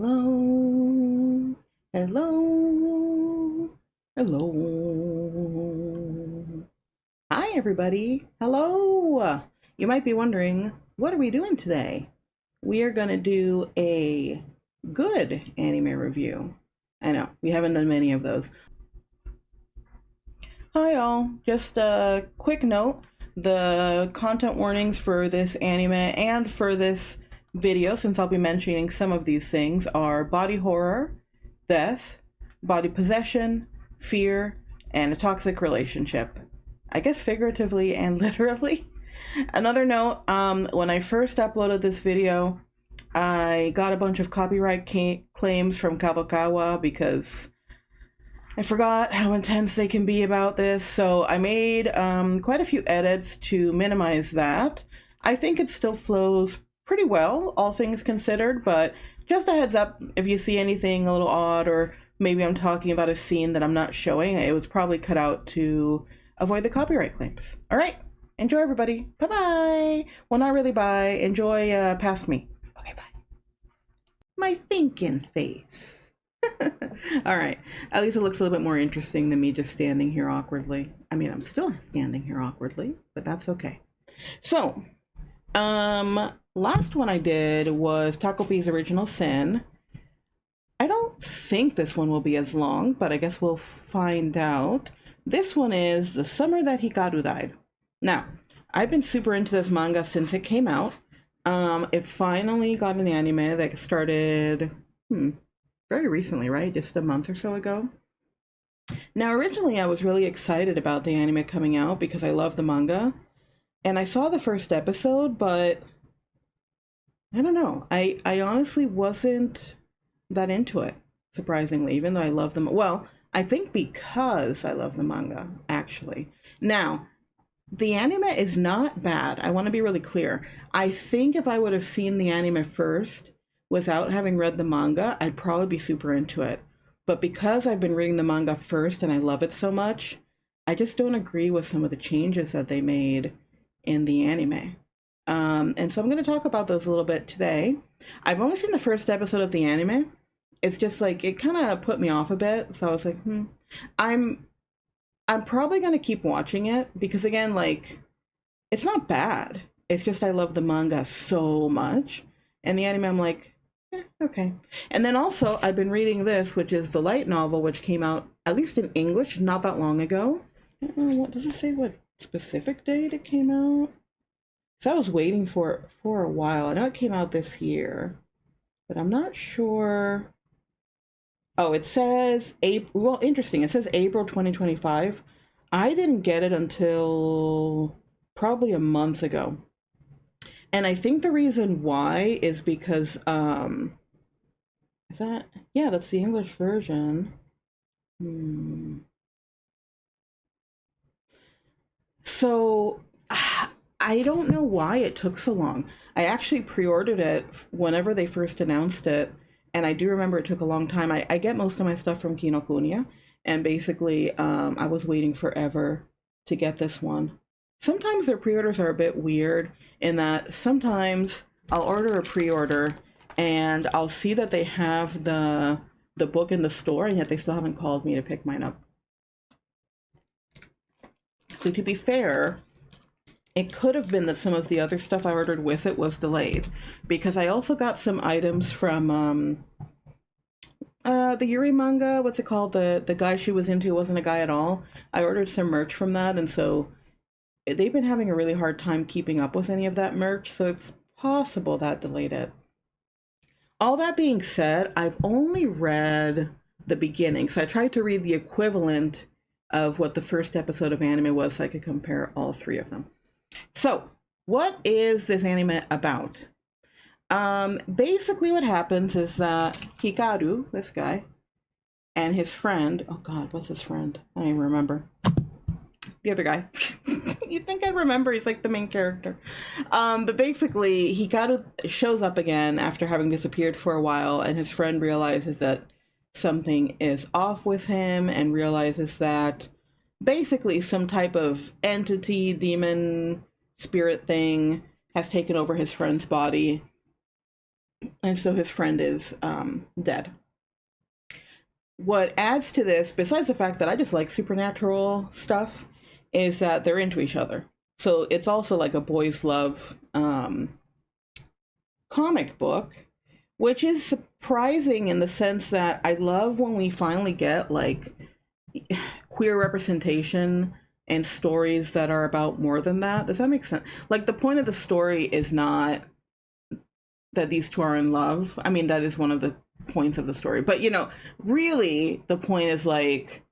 Hello, hello, hello. Hi, everybody. Hello. You might be wondering, what are we doing today? We are going to do a good anime review. I know, we haven't done many of those. Hi, all. Just a quick note. The content warnings for this anime and for this video, since I'll be mentioning some of these things, are body horror, death, body possession, fear, and a toxic relationship. I guess figuratively and literally. Another note, when I first uploaded this video, I got a bunch of copyright claims from Kadokawa because I forgot how intense they can be about this, so I made quite a few edits to minimize that. I think it still flows pretty well, all things considered, but just a heads up, if you see anything a little odd, or maybe I'm talking about a scene that I'm not showing, it was probably cut out to avoid the copyright claims. All right, enjoy, everybody. Bye-bye. Well, not really bye. Enjoy past me. Okay, bye. My thinking face. All right. At least it looks a little bit more interesting than me just standing here awkwardly. I mean, I'm still standing here awkwardly, but that's okay. So, last one I did was Takopi's Original Sin. I don't think this one will be as long, but I guess we'll find out. This one is The Summer That Hikaru Died. Now, I've been super into this manga since it came out. It finally got an anime that started, very recently, right? Just a month or so ago. Now, originally, I was really excited about the anime coming out because I love the manga. And I saw the first episode, but I don't know. I honestly wasn't that into it, surprisingly, even though I love them. Well, I think because I love the manga, actually. Now, the anime is not bad. I want to be really clear. I think if I would have seen the anime first, without having read the manga, I'd probably be super into it. But because I've been reading the manga first and I love it so much, I just don't agree with some of the changes that they made in the anime. And so I'm going to talk about those a little bit today. I've only seen the first episode of the anime. It's just like, it kind of put me off a bit. So I was like, I'm probably going to keep watching it because, again, like, it's not bad. It's just I love the manga so much. And the anime, I'm like, okay. And then also, I've been reading this, which is the light novel, which came out, at least in English, not that long ago. What does it say? What specific date it came out? So I was waiting for it for a while. I know it came out this year, but I'm not sure. Oh, it says April. Well, interesting. It says April 2025. I didn't get it until probably a month ago. And I think the reason why is because, is that, yeah, that's the English version. So, I don't know why it took so long. I actually pre-ordered it whenever they first announced it, and I do remember it took a long time. I get most of my stuff from Kinokuniya, and basically, I was waiting forever to get this one. Sometimes their pre-orders are a bit weird in that sometimes I'll order a pre-order and I'll see that they have the book in the store, and yet they still haven't called me to pick mine up. So to be fair, it could have been that some of the other stuff I ordered with it was delayed, because I also got some items from the Yuri manga. What's it called? The guy she was into wasn't a guy at all. I ordered some merch from that, and so they've been having a really hard time keeping up with any of that merch, so it's possible that delayed it. All that being said, I've only read the beginning, so I tried to read the equivalent of what the first episode of anime was so I could compare all three of them. So, what is this anime about? Basically what happens is that Hikaru, this guy, and his friend, oh god, what's his friend? I don't even remember. The other guy. You'd think I'd remember, he's like the main character. But basically, Hikaru shows up again after having disappeared for a while, and his friend realizes that something is off with him and realizes that basically some type of entity, demon, spirit thing has taken over his friend's body. And so his friend is dead. What adds to this, besides the fact that I just like supernatural stuff, is that they're into each other. So it's also like a boys' love comic book, which is surprising in the sense that I love when we finally get like queer representation and stories that are about more than that. Does that make sense? Like the point of the story is not that these two are in love. I mean, that is one of the points of the story. But, you know, really the point is like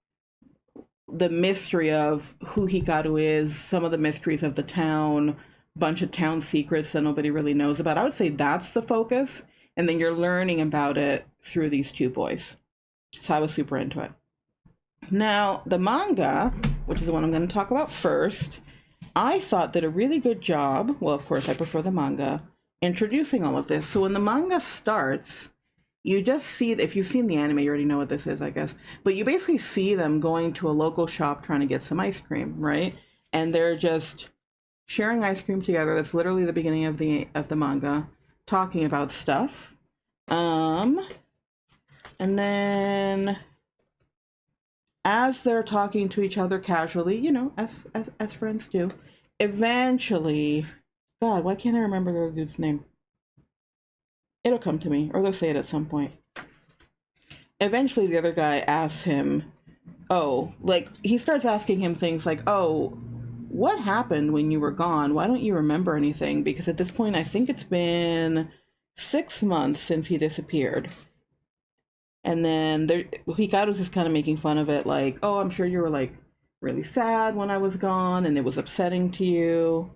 the mystery of who Hikaru is, some of the mysteries of the town, bunch of town secrets that nobody really knows about. I would say that's the focus. And then you're learning about it through these two boys. So I was super into it. Now, the manga, which is the one I'm going to talk about first, I thought did a really good job. Well, of course, I prefer the manga, introducing all of this. So when the manga starts, you just see, if you've seen the anime, you already know what this is, I guess. But you basically see them going to a local shop trying to get some ice cream, right? And they're just sharing ice cream together. That's literally the beginning of the manga, talking about stuff. And then as they're talking to each other casually, you know, as friends do, eventually, God, why can't I remember the dude's name? It'll come to me, or they'll say it at some point. Eventually, the other guy asks him, oh, like, he starts asking him things like, oh, what happened when you were gone? Why don't you remember anything? Because at this point, I think it's been 6 months since he disappeared. And then Hikaru's just kind of making fun of it, like, oh, I'm sure you were, like, really sad when I was gone, and it was upsetting to you.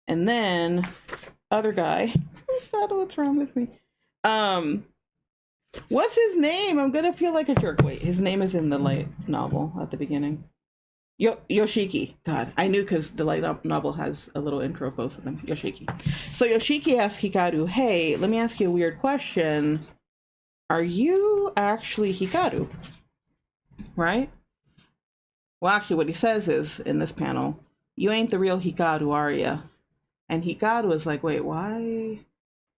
And then, other guy, oh God, what's wrong with me? What's his name? I'm gonna feel like a jerk. Wait, his name is in the light novel at the beginning. Yoshiki. God, I knew because the light novel has a little intro of both of them. Yoshiki. So Yoshiki asks Hikaru, hey, let me ask you a weird question. Are you actually Hikaru? Right? Well, actually, what he says is, in this panel, you ain't the real Hikaru, are ya? And Hikaru is like, wait, why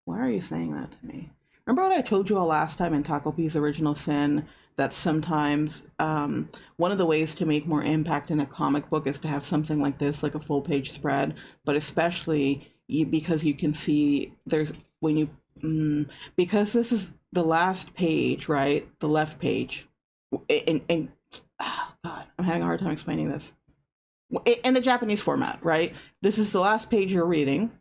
are you saying that to me? Remember what I told you all last time in Taco P's Original Sin, that sometimes one of the ways to make more impact in a comic book is to have something like this, like a full page spread, but especially because you can see there's, when you, because this is the last page, right? The left page. And oh God, I'm having a hard time explaining this. In the Japanese format, right? This is the last page you're reading.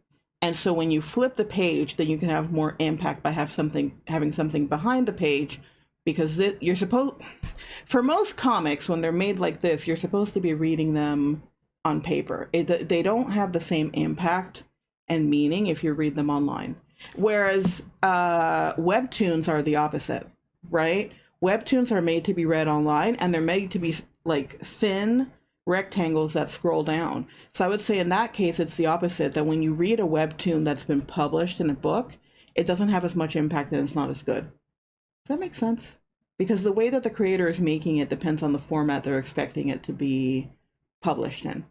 And so when you flip the page, then you can have more impact by having something behind the page, because you're supposed, for most comics, when they're made like this, you're supposed to be reading them on paper. They don't have the same impact and meaning if you read them online. Whereas webtoons are the opposite, right? Webtoons are made to be read online, and they're made to be like thin rectangles that scroll down. So I would say in that case, it's the opposite, that when you read a webtoon that's been published in a book, it doesn't have as much impact and it's not as good. Does that make sense? Because the way that the creator is making it depends on the format they're expecting it to be published in.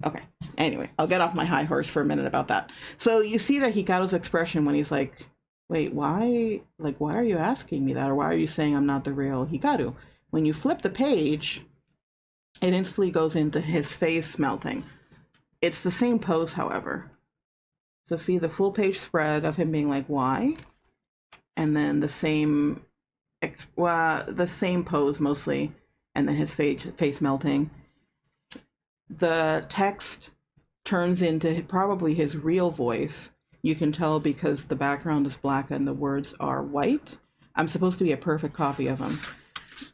Okay, anyway, I'll get off my high horse for a minute about that. So you see that Hikaru's expression when he's like, wait, why are you asking me that? Or why are you saying I'm not the real Hikaru? When you flip the page, it instantly goes into his face melting. It's the same pose, however. So see the full page spread of him being like, why? And then the same pose mostly, and then his face melting. The text turns into probably his real voice. You can tell because the background is black and the words are white. I'm supposed to be a perfect copy of him.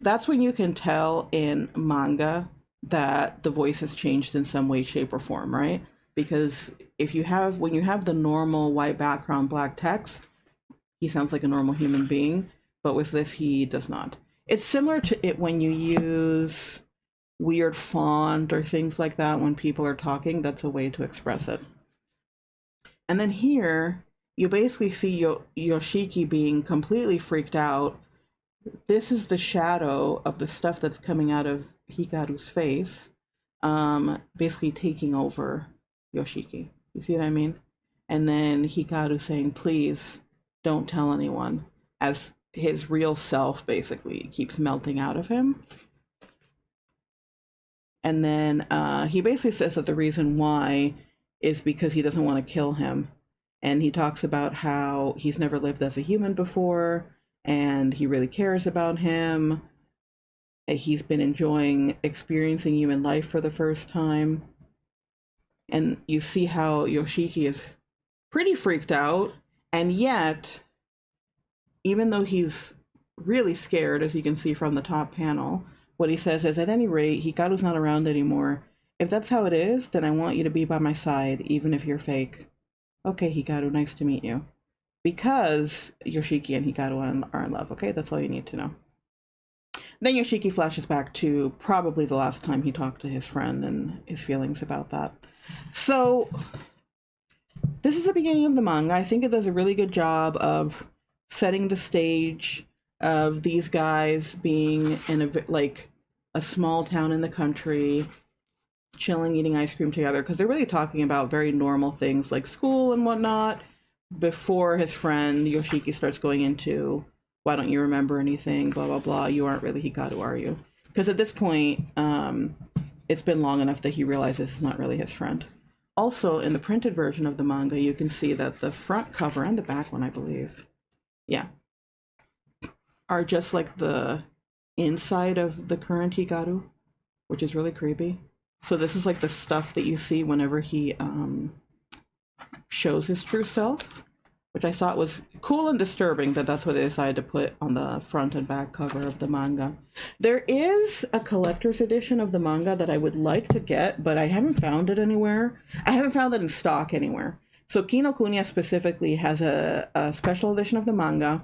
That's when you can tell in manga that the voice has changed in some way, shape, or form, right? Because when you have the normal white background, black text, he sounds like a normal human being, but with this, he does not. It's similar to it when you use weird font or things like that when people are talking. That's a way to express it. And then here, you basically see Yoshiki being completely freaked out. This is the shadow of the stuff that's coming out of Hikaru's face, basically taking over Yoshiki. You see what I mean? And then Hikaru saying, please, don't tell anyone, as his real self basically keeps melting out of him. And then he basically says that the reason why is because he doesn't want to kill him. And he talks about how he's never lived as a human before, and he really cares about him. He's been enjoying experiencing human life for the first time. And you see how Yoshiki is pretty freaked out, and yet, even though he's really scared, as you can see from the top panel, what he says is, at any rate, Hikaru's not around anymore. If that's how it is, then I want you to be by my side, even if you're fake. Okay, Hikaru, nice to meet you. Because Yoshiki and Hikaru are in love, okay? That's all you need to know. Then Yoshiki flashes back to probably the last time he talked to his friend and his feelings about that. So, this is the beginning of the manga. I think it does a really good job of setting the stage of these guys being in a small town in the country, chilling, eating ice cream together, because they're really talking about very normal things like school and whatnot, before his friend Yoshiki starts going into, why don't you remember anything, blah, blah, blah, you aren't really Hikaru, are you? Because at this point, it's been long enough that he realizes it's not really his friend. Also, in the printed version of the manga, you can see that the front cover and the back one, I believe, yeah, are just like the inside of the current Hikaru, which is really creepy. So this is like the stuff that you see whenever he shows his true self, which I thought was cool and disturbing that that's what they decided to put on the front and back cover of the manga. There is a collector's edition of the manga that I would like to get, but I haven't found it anywhere. I haven't found it in stock anywhere. So Kinokuniya specifically has a special edition of the manga.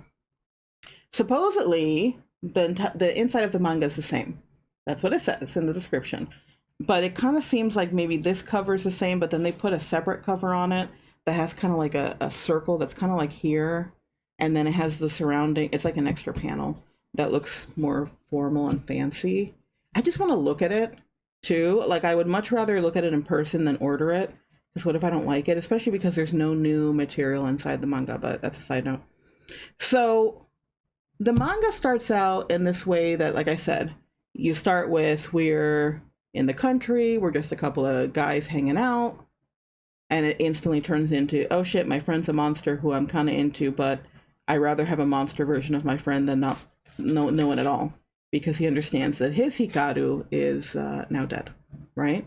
Supposedly, the inside of the manga is the same. That's what it says in the description. But it kind of seems like maybe this cover is the same, but then they put a separate cover on it that has kind of like a circle that's kind of like here. And then it has the surrounding, it's like an extra panel that looks more formal and fancy. I just want to look at it too. Like, I would much rather look at it in person than order it. Because what if I don't like it? Especially because there's no new material inside the manga, but that's a side note. So the manga starts out in this way that, like I said, you start with, we're in the country, we're just a couple of guys hanging out, and it instantly turns into, oh shit, my friend's a monster who I'm kind of into, but I rather have a monster version of my friend than not no one at all, because he understands that his Hikaru is now dead, right?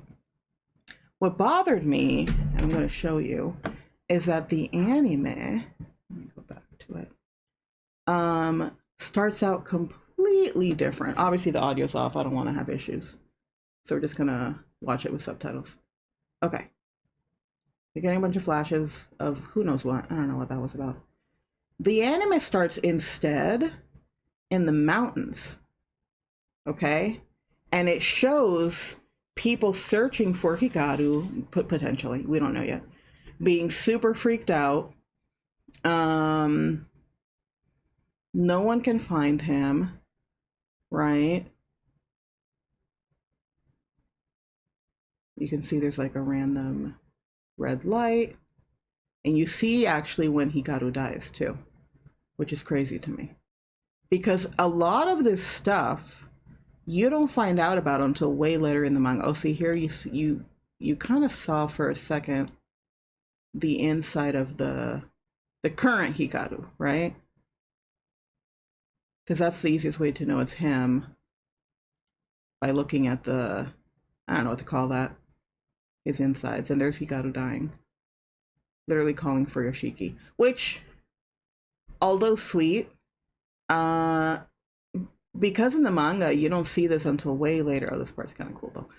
What bothered me, and I'm going to show you, is that the anime, let me go back to it, starts out completely different. Obviously the audio's off, I don't want to have issues. So we're just going to watch it with subtitles. Okay. You're getting a bunch of flashes of who knows what. I don't know what that was about. The anime starts instead in the mountains. Okay? And it shows people searching for Hikaru, potentially, we don't know yet, being super freaked out. No one can find him, right? You can see there's like a random red light, and you see actually when Hikaru dies too, which is crazy to me, because a lot of this stuff you don't find out about until way later in the manga. Oh, see here, you kind of saw for a second the inside of the current Hikaru, right? Because that's the easiest way to know it's him, by looking at the, I don't know what to call that, his insides. And there's Hikaru dying, literally calling for Yoshiki, which, although sweet, because in the manga you don't see this until way later. Oh, this part's kind of cool though.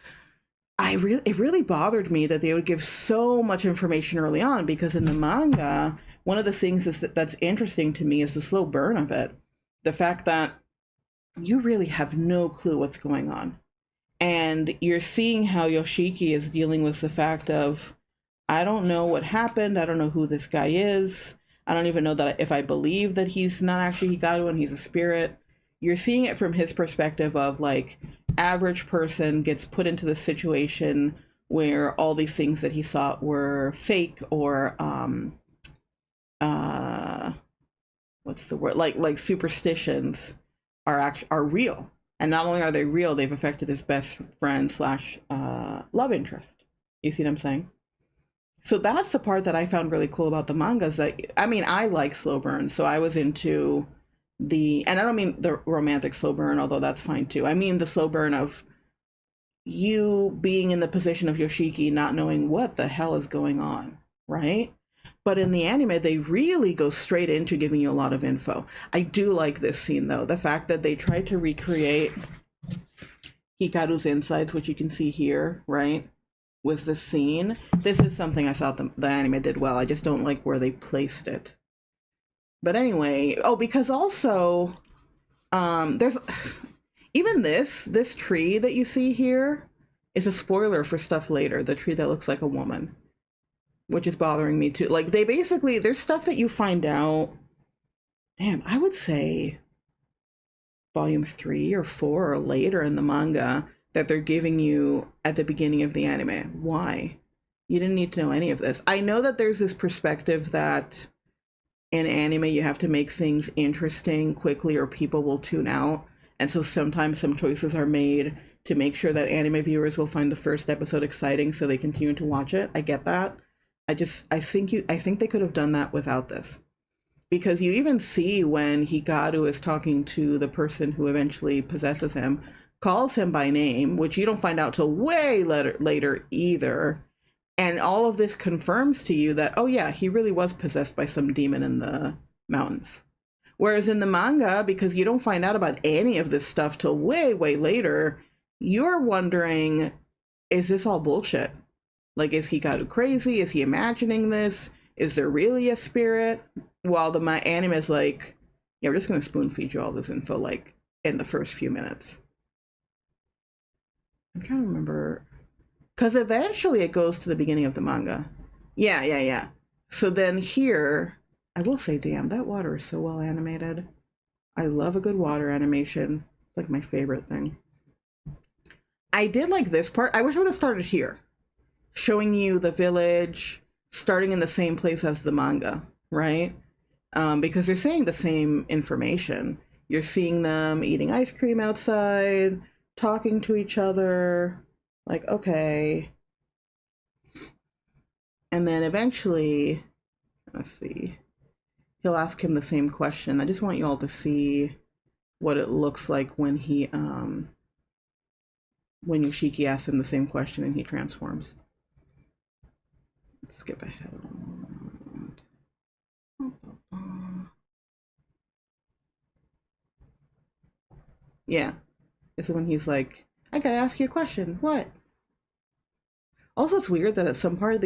It really bothered me that they would give so much information early on, because in the manga, one of the things that's interesting to me is the slow burn of it. The fact that you really have no clue what's going on. And you're seeing how Yoshiki is dealing with the fact of, I don't know what happened. I don't know who this guy is. I don't even know that if I believe that he's not actually Hikaru and he's a spirit. You're seeing it from his perspective of, like, average person gets put into the situation where all these things that he saw were fake or what's the word, like superstitions are real, and not only are they real, they've affected his best friend slash love interest. You see what I'm saying? So that's the part that I found really cool about the manga. Is that, I mean, I like slow burn, so I was into and I don't mean the romantic slow burn, although that's fine too. I mean the slow burn of you being in the position of Yoshiki, not knowing what the hell is going on, right? But in the anime, they really go straight into giving you a lot of info. I do like this scene, though. The fact that they tried to recreate Hikaru's insides, which you can see here, right? With this scene. This is something I thought the anime did well. I just don't like where they placed it. But anyway, oh, because also, there's... Even this tree that you see here is a spoiler for stuff later. The tree that looks like a woman, which is bothering me too. Like, they basically, there's stuff that you find out, damn, I would say volume 3 or 4 or later in the manga that they're giving you at the beginning of the anime. Why? You didn't need to know any of this. I know that there's this perspective that in anime you have to make things interesting quickly or people will tune out. And so sometimes some choices are made to make sure that anime viewers will find the first episode exciting so they continue to watch it. I get that. I think they could have done that without this. Because you even see when Hikaru is talking to the person who eventually possesses him, calls him by name, which you don't find out till way later either. And all of this confirms to you that, oh yeah, he really was possessed by some demon in the mountains. Whereas in the manga, because you don't find out about any of this stuff till way, way later, you're wondering, is this all bullshit? Like, is Hikaru crazy? Is he imagining this? Is there really a spirit? While my anime is like, yeah, we're just going to spoon feed you all this info, like, in the first few minutes. I'm trying to remember. Because eventually it goes to the beginning of the manga. Yeah. So then here... I will say, damn, that water is so well animated. I love a good water animation. It's like my favorite thing. I did like this part. I wish I would have started here. Showing you the village, starting in the same place as the manga, right? Because they're saying the same information. You're seeing them eating ice cream outside, talking to each other. Like, okay. And then eventually, let's see. He'll ask him the same question. I just want you all to see what it looks like when when Yoshiki asks him the same question and he transforms. Let's skip ahead. Yeah, this is when he's like, I gotta ask you a question. What? Also, it's weird that at some parts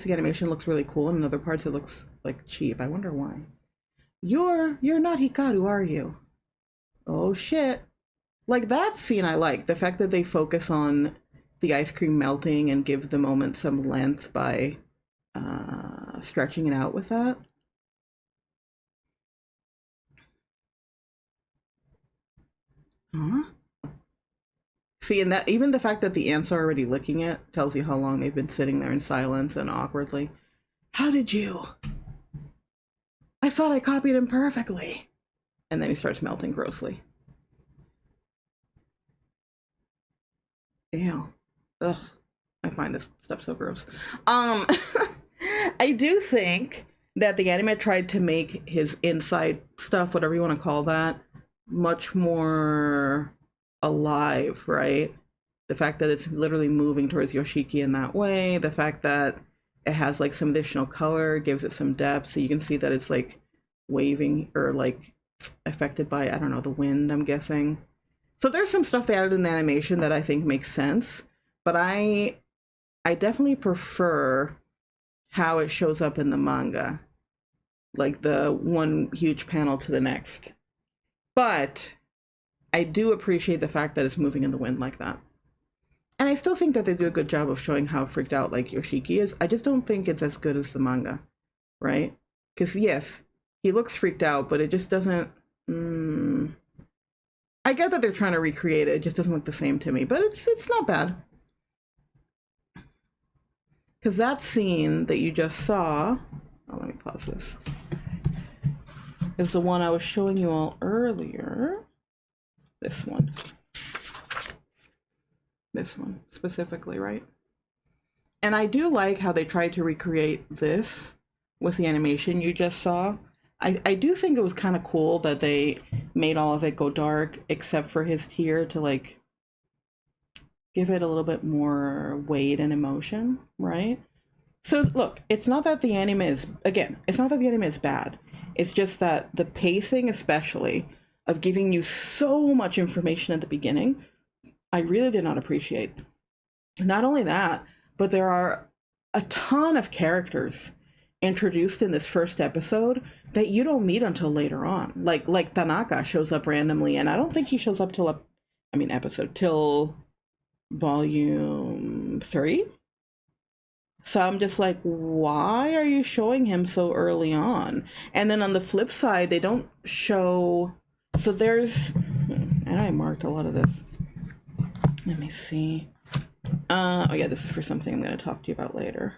the animation looks really cool, and in other parts it looks like cheap. I wonder why. You're not Hikaru, are you? Oh shit. Like, that scene I like. The fact that they focus on the ice cream melting and give the moment some length by stretching it out with that. Huh? See, and that even the fact that the ants are already licking it tells you how long they've been sitting there in silence and awkwardly. How did you? I thought I copied him perfectly. And then he starts melting grossly. Ew. Ugh. I find this stuff so gross. I do think that the anime tried to make his inside stuff, whatever you want to call that, much more alive, right? The fact that it's literally moving towards Yoshiki in that way, the fact that it has like some additional color, gives it some depth, so you can see that it's like waving or like affected by, I don't know, the wind, I'm guessing. So there's some stuff they added in the animation that I think makes sense, but I definitely prefer how it shows up in the manga, like the one huge panel to the next. But I do appreciate the fact that it's moving in the wind like that. And I still think that they do a good job of showing how freaked out like Yoshiki is. I just don't think it's as good as the manga, right? Because yes, he looks freaked out, but it just doesn't... I get that they're trying to recreate it. It just doesn't look the same to me, but it's not bad. Because that scene that you just saw... Oh, let me pause this. is the one I was showing you all earlier. This one. This one specifically, right? And I do like how they tried to recreate this with the animation you just saw. I do think it was kind of cool that they made all of it go dark except for his tear to like give it a little bit more weight and emotion, right? So look, it's not that the anime is, again, it's not that the anime is bad. It's just that the pacing, especially, of giving you so much information at the beginning, I really did not appreciate. Not only that, but there are a ton of characters introduced in this first episode that you don't meet until later on. Like Tanaka shows up randomly, and I don't think he shows up till till volume 3. So I'm just like, why are you showing him so early on? And then on the flip side, they don't show. So there's, and I marked a lot of this. Let me see. Oh yeah, this is for something I'm going to talk to you about later.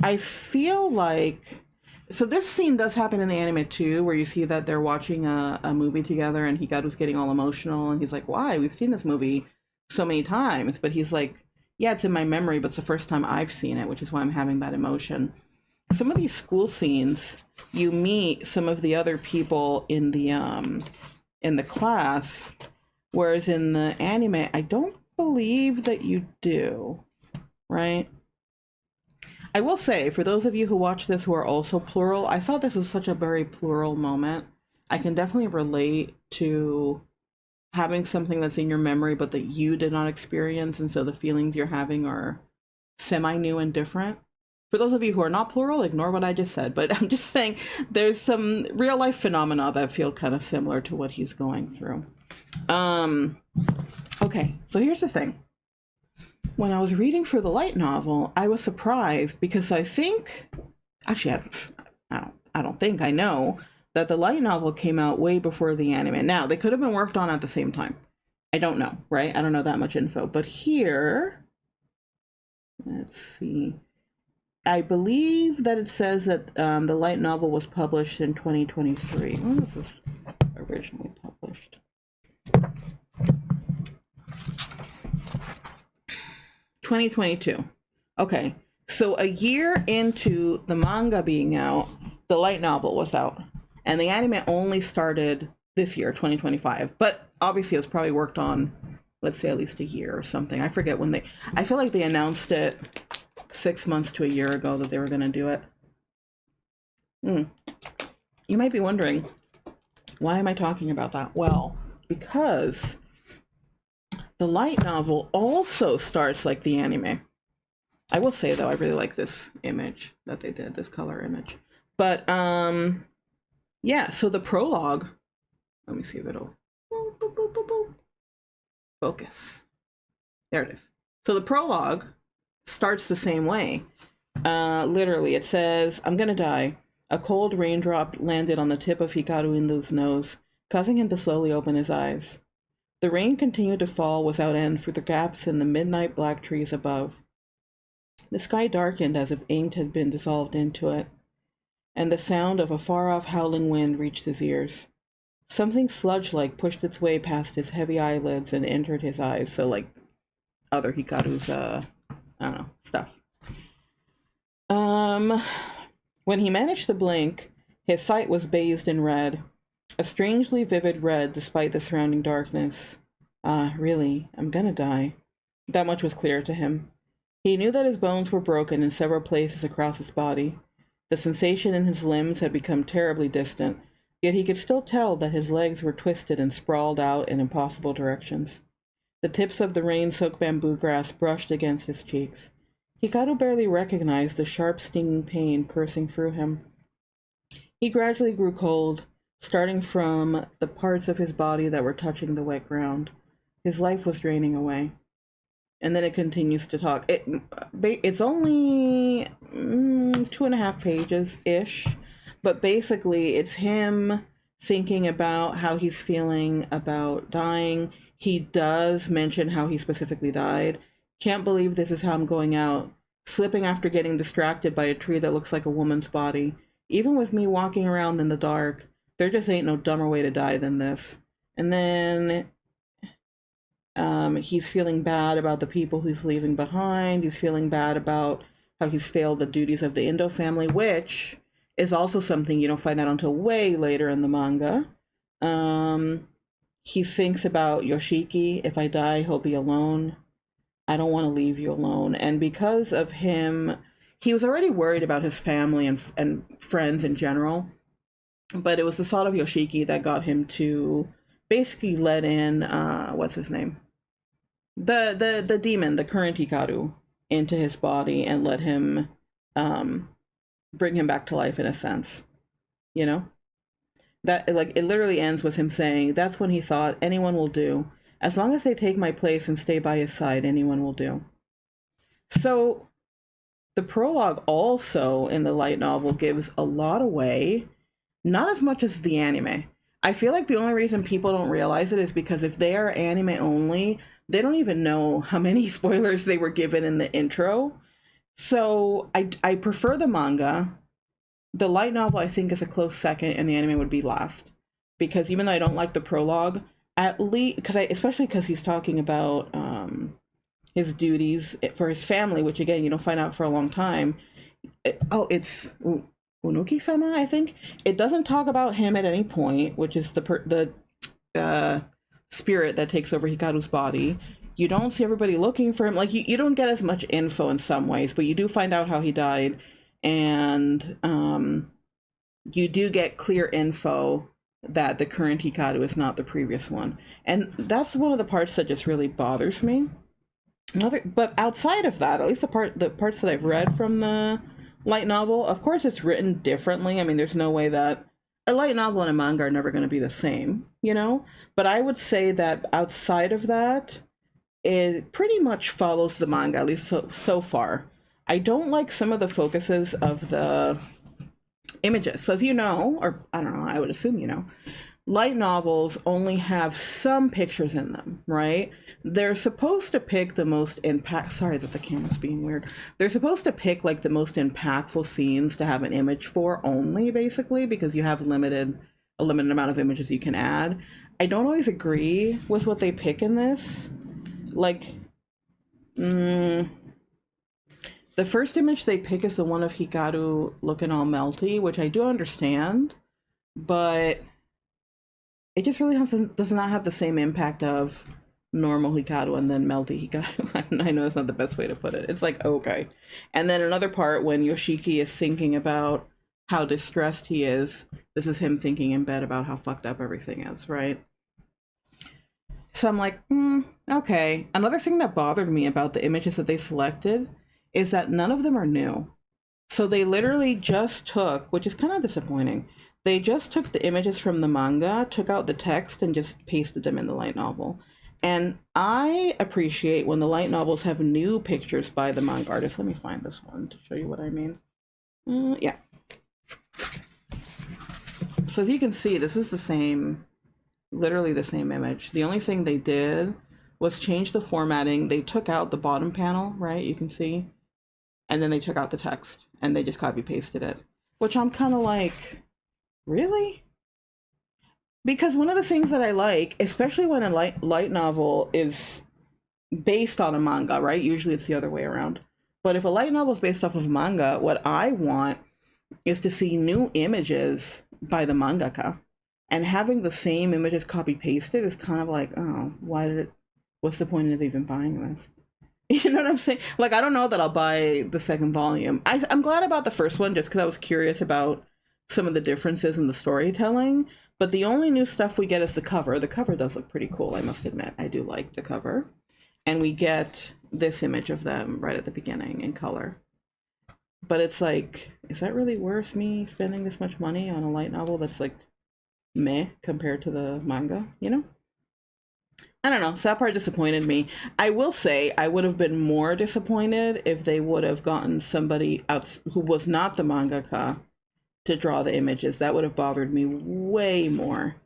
I feel like, so this scene does happen in the anime too, where you see that they're watching a movie together and Hikaru's getting all emotional and he's like, why? We've seen this movie so many times. But he's like, yeah, it's in my memory, but it's the first time I've seen it, which is why I'm having that emotion. Some of these school scenes, you meet some of the other people in the class, whereas in the anime, I don't believe that you do, right? I will say, for those of you who watch this who are also plural, I saw this as such a very plural moment. I can definitely relate to having something that's in your memory but that you did not experience, and so the feelings you're having are semi-new and different. For those of you who are not plural, ignore what I just said, but I'm just saying there's some real life phenomena that feel kind of similar to what he's going through. Okay, so here's the thing. When I was reading for the light novel, I was surprised because I think, actually, I don't think, I know that the light novel came out way before the anime. Now, they could have been worked on at the same time. I don't know, right? I don't know that much info. But here, let's see. I believe that it says that the light novel was published in 2023. When was this originally published? 2022. Okay, so a year into the manga being out, the light novel was out. And the anime only started this year, 2025. But obviously it was probably worked on, let's say, at least a year or something. I forget when I feel like they announced it 6 months to a year ago that they were going to do it. You might be wondering, why am I talking about that? Well, because the light novel also starts like the anime. I will say, though, I really like this image that they did, this color image. But, yeah, so the prologue, let me see if it'll focus. There it is. So the prologue starts the same way. Literally, it says, I'm gonna die. A cold raindrop landed on the tip of Hikaru Indo's nose, causing him to slowly open his eyes. The rain continued to fall without end through the gaps in the midnight black trees above. The sky darkened as if ink had been dissolved into it, and the sound of a far-off howling wind reached his ears. Something sludge-like pushed its way past his heavy eyelids and entered his eyes, so like other Hikaru's, I don't know, stuff. When he managed to blink, his sight was bathed in red, a strangely vivid red despite the surrounding darkness. Really, I'm gonna die. That much was clear to him. He knew that his bones were broken in several places across his body. The sensation in his limbs had become terribly distant, yet he could still tell that his legs were twisted and sprawled out in impossible directions. The tips of the rain-soaked bamboo grass brushed against his cheeks. Hikaru barely recognized the sharp, stinging pain coursing through him. He gradually grew cold, starting from the parts of his body that were touching the wet ground. His life was draining away. And then it continues to talk. It's only 2.5 pages-ish, but basically it's him thinking about how he's feeling about dying. He does mention how he specifically died. Can't believe this is how I'm going out. Slipping after getting distracted by a tree that looks like a woman's body. Even with me walking around in the dark, there just ain't no dumber way to die than this. And then he's feeling bad about the people he's leaving behind. He's feeling bad about how he's failed the duties of the Indo family, which is also something you don't find out until way later in the manga. He thinks about Yoshiki. If I die, he'll be alone. I don't want to leave you alone. And because of him, he was already worried about his family and friends in general. But it was the thought of Yoshiki that got him to basically let in, what's his name? The demon, the current Hikaru, into his body and let him bring him back to life in a sense. You know? That, like, it literally ends with him saying, that's when he thought, anyone will do. As long as they take my place and stay by his side, anyone will do. So, the prologue also in the light novel gives a lot away, not as much as the anime. I feel like the only reason people don't realize it is because if they are anime only, they don't even know how many spoilers they were given in the intro. So, I prefer the manga. The light novel, I think, is a close second, and the anime would be last. Because even though I don't like the prologue, at least, especially because he's talking about his duties for his family, which again, you don't find out for a long time. It's Unuki-sama, I think. It doesn't talk about him at any point, which is the spirit that takes over Hikaru's body. You don't see everybody looking for him. Like, you don't get as much info in some ways, but you do find out how he died. And you do get clear info that the current Hikaru is not the previous one. And that's one of the parts that just really bothers me. But outside of that, at least the parts that I've read from the light novel, of course it's written differently. I mean, there's no way that a light novel and a manga are never going to be the same, you know? But I would say that outside of that, it pretty much follows the manga, at least so far. I don't like some of the focuses of the images. So as you know, or I don't know, I would assume you know, light novels only have some pictures in them, right? They're supposed to pick the most sorry that the camera's being weird. They're supposed to pick like the most impactful scenes to have an image for only, basically, because you have a limited amount of images you can add. I don't always agree with what they pick in this. Like, the first image they pick is the one of Hikaru looking all melty, which I do understand, but it just really does not have the same impact of normal Hikaru and then melty Hikaru. I know that's not the best way to put it. It's like, okay. And then another part when Yoshiki is thinking about how distressed he is, this is him thinking in bed about how fucked up everything is, right? So I'm like, okay. Another thing that bothered me about the images that they selected is that none of them are new. So they literally just took, which is kind of disappointing, they just took the images from the manga, took out the text, and just pasted them in the light novel. And I appreciate when the light novels have new pictures by the manga artist. Let me find this one to show you what I mean. Yeah. So as you can see, this is the same, literally the same image. The only thing they did was change the formatting. They took out the bottom panel, right? You can see. And then they took out the text and they just copy pasted it, which I'm kind of like, really? Because one of the things that I like, especially when a light novel is based on a manga, right? Usually it's the other way around. But if a light novel is based off of manga, what I want is to see new images by the mangaka. And having the same images copy pasted is kind of like, oh, what's the point of even buying this? You know what I'm saying? Like, I don't know that I'll buy the second volume. I'm glad about the first one just because I was curious about some of the differences in the storytelling. But the only new stuff we get is the cover. The cover does look pretty cool, I must admit. I do like the cover. And we get this image of them right at the beginning in color. But it's like, is that really worth me spending this much money on a light novel that's like meh compared to the manga, you know? I don't know, so that part disappointed me. I will say I would have been more disappointed if they would have gotten somebody else who was not the mangaka to draw the images. That would have bothered me way more.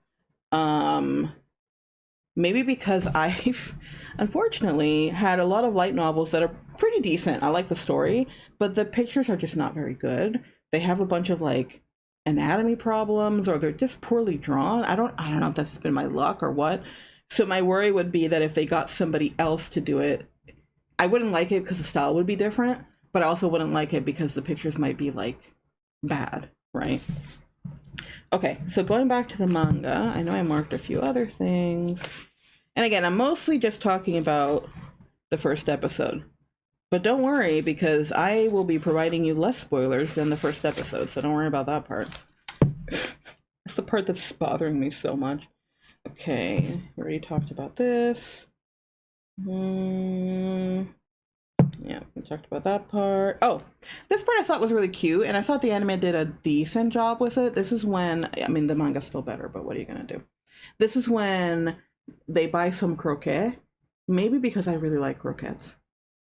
Maybe because I've unfortunately had a lot of light novels that are pretty decent. I like the story, but the pictures are just not very good. They have a bunch of like anatomy problems or they're just poorly drawn. I don't know if that's been my luck or what. So my worry would be that if they got somebody else to do it, I wouldn't like it because the style would be different, but I also wouldn't like it because the pictures might be like bad, right? Okay, so going back to the manga, I know I marked a few other things. And again, I'm mostly just talking about the first episode. But don't worry, because I will be providing you less spoilers than the first episode, so don't worry about that part. That's the part that's bothering me so much. Okay, we already talked about this. Yeah, we talked about that part. Oh, this part I thought was really cute, and I thought the anime did a decent job with it. This is when, I mean, the manga's still better, but what are you gonna do? This is when they buy some croquet, maybe because I really like croquettes.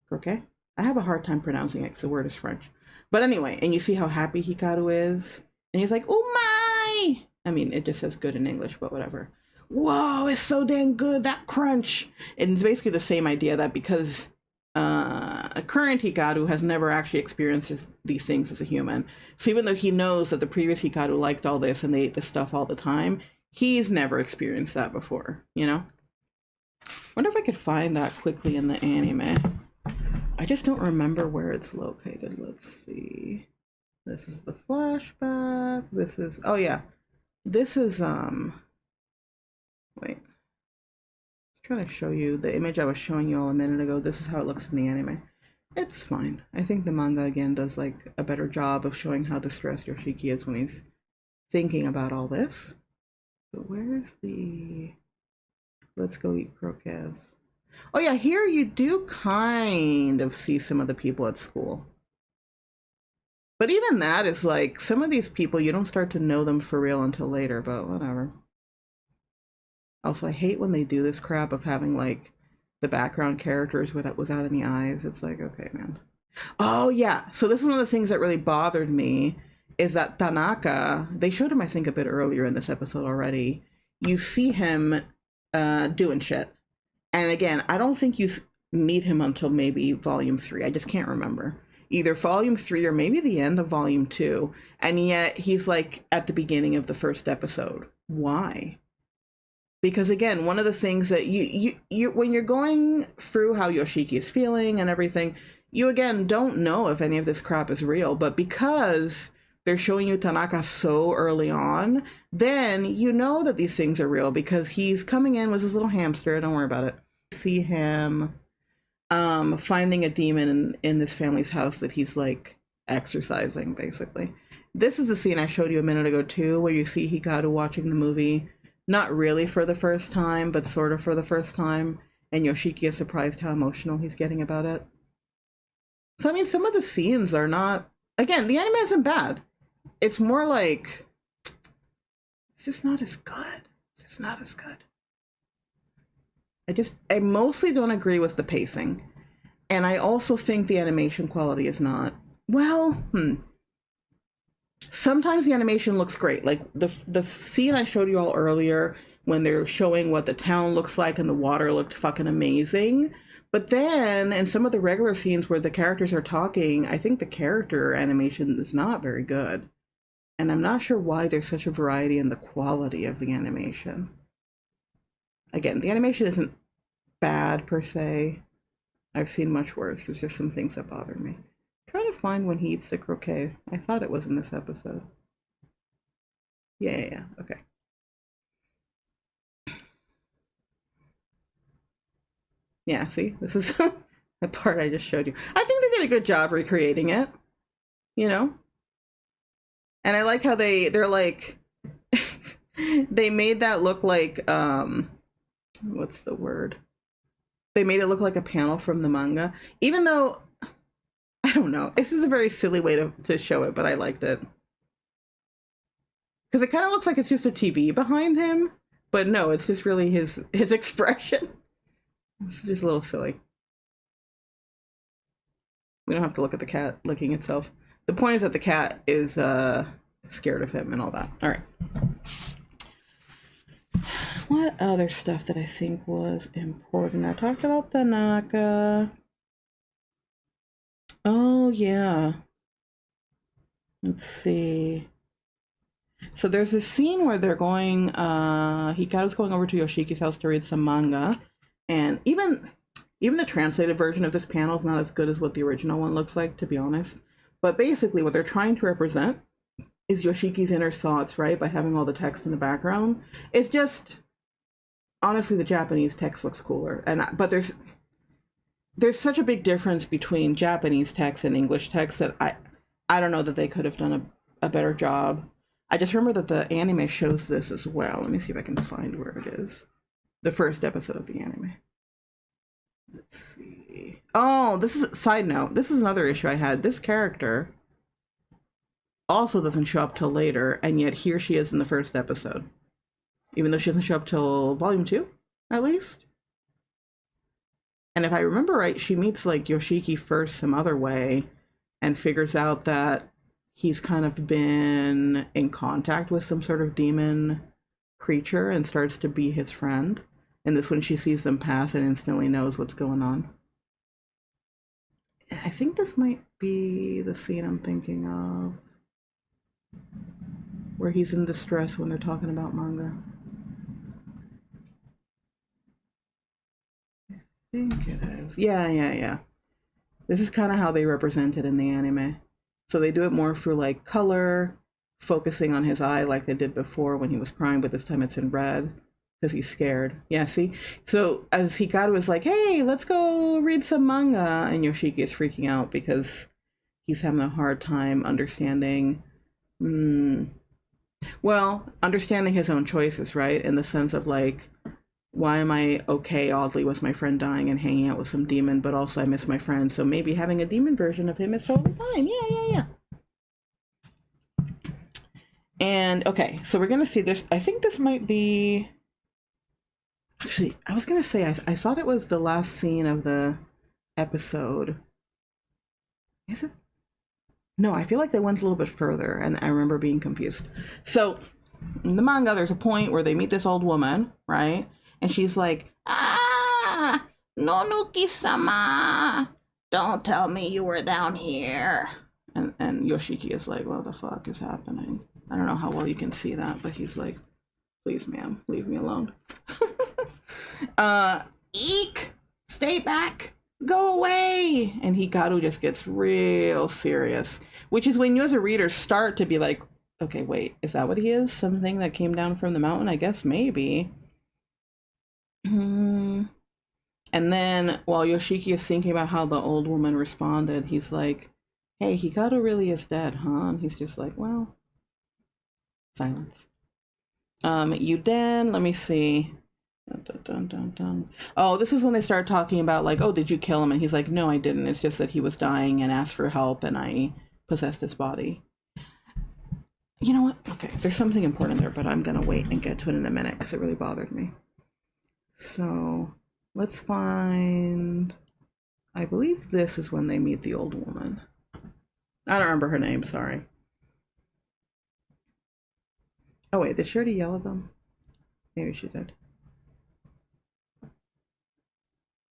Croquet? I have a hard time pronouncing it because the word is French. But anyway, and you see how happy Hikaru is? And he's like, oh my! I mean, it just says good in English, but whatever. Whoa, it's so dang good, that crunch! And it's basically the same idea that because a current Hikaru has never actually experienced these things as a human. So even though he knows that the previous Hikaru liked all this and they ate this stuff all the time, he's never experienced that before, you know? Wonder if I could find that quickly in the anime. I just don't remember where it's located. Let's see. This is the flashback. This is, oh yeah. This is, wait. I was trying to show you the image I was showing you all a minute ago. This is how it looks in the anime. It's fine. I think the manga again does like a better job of showing how distressed Yoshiki is when he's thinking about all this. But where's the, let's go eat croquettes. Oh yeah, here you do kind of see some of the people at school. But even that is like, some of these people, you don't start to know them for real until later, but whatever. Also, I hate when they do this crap of having like the background characters without any eyes. It's like, okay, man. Oh yeah, so this is one of the things that really bothered me is that Tanaka, they showed him I think a bit earlier in this episode already. You see him doing shit. And again, I don't think you meet him until maybe volume 3. I just can't remember. Either volume 3 or maybe the end of volume 2. And yet he's like at the beginning of the first episode. Why? Because again, one of the things that you when you're going through how Yoshiki is feeling and everything, you again don't know if any of this crap is real. But because they're showing you Tanaka so early on, then you know that these things are real because he's coming in with his little hamster. Don't worry about it. See him finding a demon in this family's house that he's like exercising, basically. This is the scene I showed you a minute ago too, where you see Hikaru watching the movie, not really for the first time, but sort of for the first time, and Yoshiki is surprised how emotional he's getting about it. So I mean, some of the scenes are not, again, the anime isn't bad. It's more like, it's just not as good. It's just not as good. I mostly don't agree with the pacing. And I also think the animation quality is not, well, sometimes the animation looks great. Like the scene I showed you all earlier when they're showing what the town looks like and the water looked fucking amazing. But then in some of the regular scenes where the characters are talking, I think the character animation is not very good. And I'm not sure why there's such a variety in the quality of the animation. Again, the animation isn't bad per se. I've seen much worse. There's just some things that bother me. I'm trying to find when he eats the croquet. I thought it was in this episode. Yeah, okay. Yeah, see? This is the part I just showed you. I think they did a good job recreating it. You know? And I like how they're like they made that look like what's the word? They made it look like a panel from the manga. Even though I don't know. This is a very silly way to show it, but I liked it. Because it kind of looks like it's just a TV behind him. But no, it's just really his expression. It's just a little silly. We don't have to look at the cat licking itself. The point is that the cat is scared of him and all that. All right. What other stuff that I think was important? I talked about the Naka. Oh, yeah. Let's see. So there's this scene where they're going, Hikaru's going over to Yoshiki's house to read some manga, and even the translated version of this panel is not as good as what the original one looks like, to be honest. But basically what they're trying to represent is Yoshiki's inner thoughts, right? By having all the text in the background. It's just, honestly, the Japanese text looks cooler. But there's such a big difference between Japanese text and English text that I don't know that they could have done a better job. I just remember that the anime shows this as well. Let me see if I can find where it is. The first episode of the anime. Let's see. Oh, this is, side note, this is another issue I had. This character also doesn't show up till later, and yet here she is in the first episode. Even though she doesn't show up till volume 2, at least. And if I remember right, she meets like Yoshiki first some other way and figures out that he's kind of been in contact with some sort of demon creature and starts to be his friend. And this when she sees them pass and instantly knows what's going on. I think this might be the scene I'm thinking of, where he's in distress when they're talking about manga. I think it is. Yeah. This is kind of how they represent it in the anime. So they do it more for like color, focusing on his eye like they did before when he was crying, but this time it's in red because he's scared. Yeah, see? So as Hikaru is like, hey, let's go read some manga, and Yoshiki is freaking out because he's having a hard time understanding, understanding his own choices, right? In the sense of like, why am I okay, oddly, with my friend dying and hanging out with some demon, but also I miss my friend, so maybe having a demon version of him is totally fine. Yeah. And, okay, so we're gonna see this. I think this might be... Actually, I was gonna say, I thought it was the last scene of the episode. Is it? No, I feel like they went a little bit further, and I remember being confused. So, in the manga, there's a point where they meet this old woman, right? And she's like, Nonuki-sama, don't tell me you were down here. And Yoshiki is like, what the fuck is happening? I don't know how well you can see that, but he's like, please, ma'am, leave me alone. Eek! Stay back! Go away! And Hikaru just gets real serious, which is when you as a reader start to be like, okay, wait, is that what he is? Something that came down from the mountain? I guess maybe. And then while Yoshiki is thinking about how the old woman responded, he's like, hey, Hikaru really is dead, huh? And he's just like, well, silence. Yuden, let me see. Oh, this is when they start talking about like, oh, did you kill him? And he's like, no, I didn't. It's just that he was dying and asked for help and I possessed his body. You know what? Okay, there's something important there, but I'm gonna wait and get to it in a minute because it really bothered me. So let's find, I believe this is when they meet the old woman. I don't remember her name, sorry. Oh wait, did she already yell at them? Maybe she did.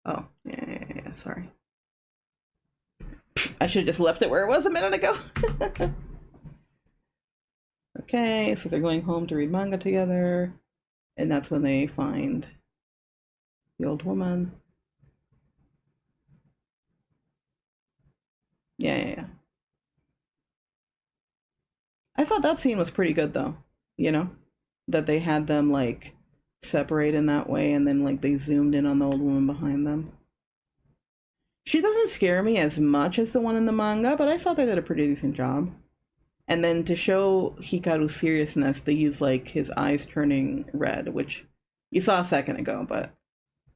Oh, yeah, sorry. I should have just left it where it was a minute ago. Okay, so they're going home to read manga together, and that's when they find the old woman. Yeah. I thought that scene was pretty good though, you know? That they had them like separate in that way and then like they zoomed in on the old woman behind them. She doesn't scare me as much as the one in the manga, but I thought they did a pretty decent job. And then to show Hikaru's seriousness, they use like his eyes turning red, which you saw a second ago, but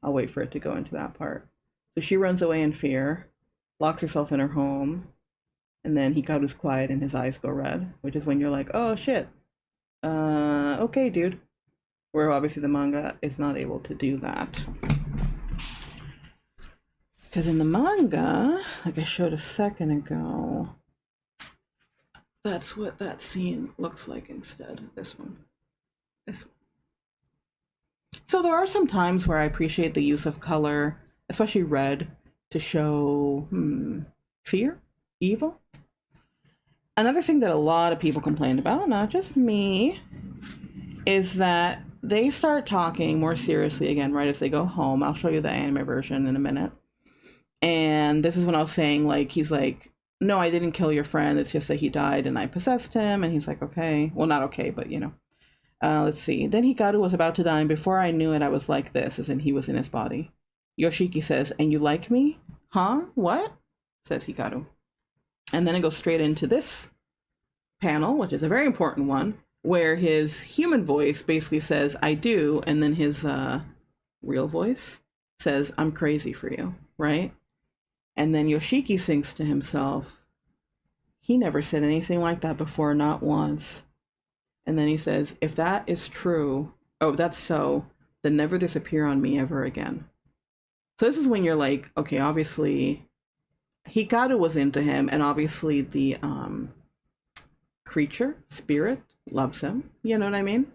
I'll wait for it to go into that part. So she runs away in fear, locks herself in her home, and then Hikaru's quiet and his eyes go red, which is when you're like, oh shit. Okay, dude. Where obviously the manga is not able to do that. Because in the manga, like I showed a second ago, that's what that scene looks like instead. This one. So there are some times where I appreciate the use of color, especially red, to show fear, evil. another thing that a lot of people complained about, not just me, is that they start talking more seriously again right as they go home. I'll show you the anime version in a minute. And this is when I was saying, like, he's like, no, I didn't kill your friend. It's just that he died and I possessed him. And he's like, okay. Well, not okay, but you know. Let's see. Then Hikaru was about to die, and before I knew it, I was like this, as in he was in his body. Yoshiki says, and you like me? Huh? What? Says Hikaru. And then it goes straight into this panel, which is a very important one, where his human voice basically says, I do, and then his real voice says, I'm crazy for you, right? And then Yoshiki thinks to himself, he never said anything like that before, not once. And then he says, if that is true, oh, that's so, then never disappear on me ever again. So this is when you're like, okay, obviously Hikaru was into him, and obviously the creature, spirit, loves him. You know what I mean?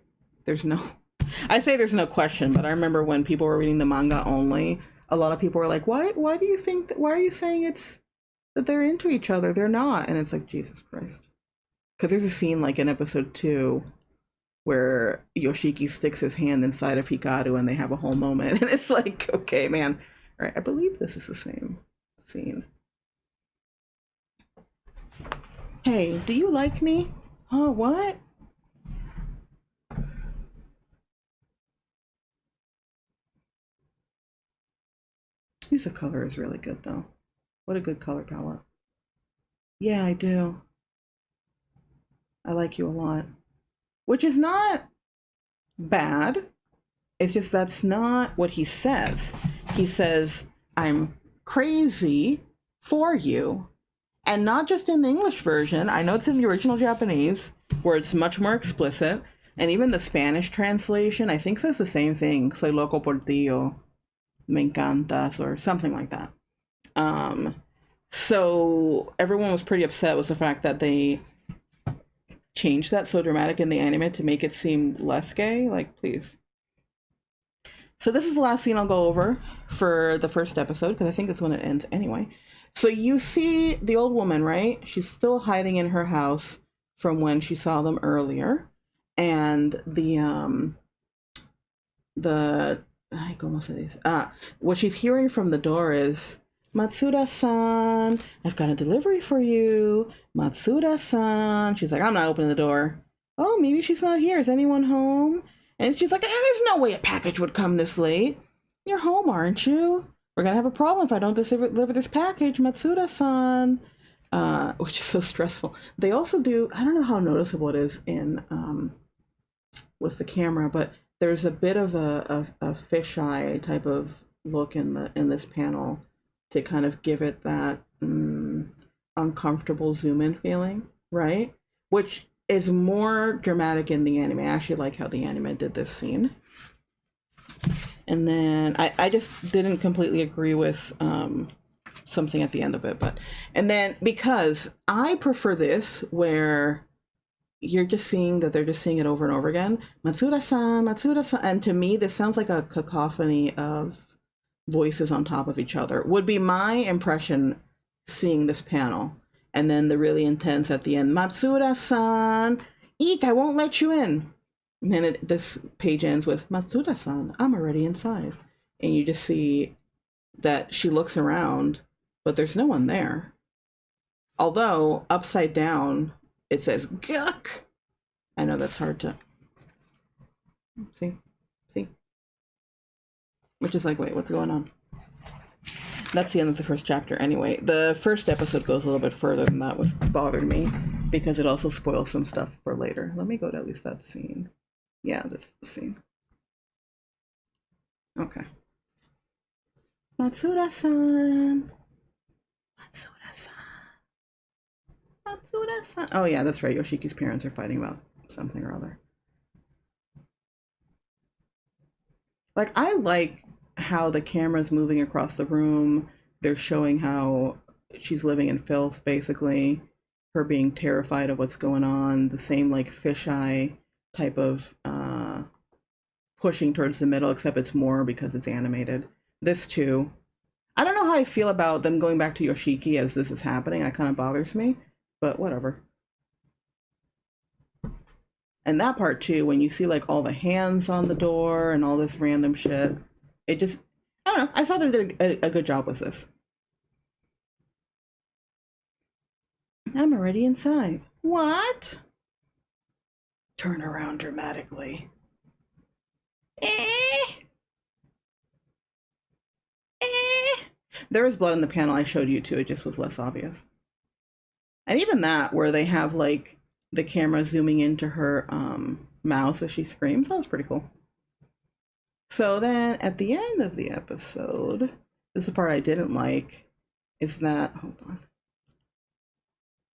I say there's no question, but I remember when people were reading the manga only, a lot of people were like, why do you think why are you saying it's that they're into each other? They're not. And it's like, Jesus Christ. Because there's a scene like in episode 2 where Yoshiki sticks his hand inside of Hikaru and they have a whole moment. And it's like, okay, man. All right, I believe this is the same scene. Hey, do you like me? Oh, what? Use of color is really good, though. What a good color palette. Yeah, I do. I like you a lot. Which is not bad. It's just that's not what he says. He says, I'm crazy for you. And not just in the English version. I know it's in the original Japanese, where it's much more explicit. And even the Spanish translation, I think, says the same thing. Soy loco por ti, o me encantas, or something like that. So everyone was pretty upset with the fact that they changed that so dramatic in the anime to make it seem less gay. Like, please. So this is the last scene I'll go over for the first episode, because I think it's when it ends anyway. So you see the old woman, right? She's still hiding in her house from when she saw them earlier. And what she's hearing from the door is, Matsuda-san, I've got a delivery for you. Matsuda-san. She's like, I'm not opening the door. Oh, maybe she's not here. Is anyone home? And she's like, there's no way a package would come this late. You're home, aren't you? We're going to have a problem if I don't deliver this package, Matsuda-san. Which is so stressful. They also do, I don't know how noticeable it is in with the camera, but there's a bit of a fisheye type of look in this panel to kind of give it that uncomfortable zoom in feeling, right? Which is more dramatic in the anime. I actually like how the anime did this scene. And then I just didn't completely agree with something at the end of it, and then because I prefer this where you're just seeing that they're just saying it over and over again, Matsuda-san, Matsuda-san, and to me this sounds like a cacophony of voices on top of each other, would be my impression seeing this panel. And then the really intense at the end, Matsuda-san, eek, I won't let you in. And then this page ends with, Matsuda-san, I'm already inside. And you just see that she looks around, but there's no one there. Although, upside down, it says, Guk! I know that's hard to... See? Which is like, wait, what's going on? That's the end of the first chapter anyway. The first episode goes a little bit further than that, which bothered me, because it also spoils some stuff for later. Let me go to at least that scene. Yeah, this is the scene. Okay. Matsuda-san. Matsuda-san. Matsuda-san. Oh yeah, that's right. Yoshiki's parents are fighting about something or other. Like, I like how the camera's moving across the room. They're showing how she's living in filth, basically. Her being terrified of what's going on. The same, like, fisheye type of pushing towards the middle, except it's more because it's animated. This, too. I don't know how I feel about them going back to Yoshiki as this is happening. That kind of bothers me, but whatever. And that part too, when you see like all the hands on the door and all this random shit, it just, I don't know. I thought they did a good job with this. I'm already inside. What? Turn around dramatically. There was blood in the panel I showed you too. It just was less obvious. And even that, where they have like the camera zooming into her mouth as she screams, that was pretty cool. So then at the end of the episode, this is the part I didn't like, is that, hold on,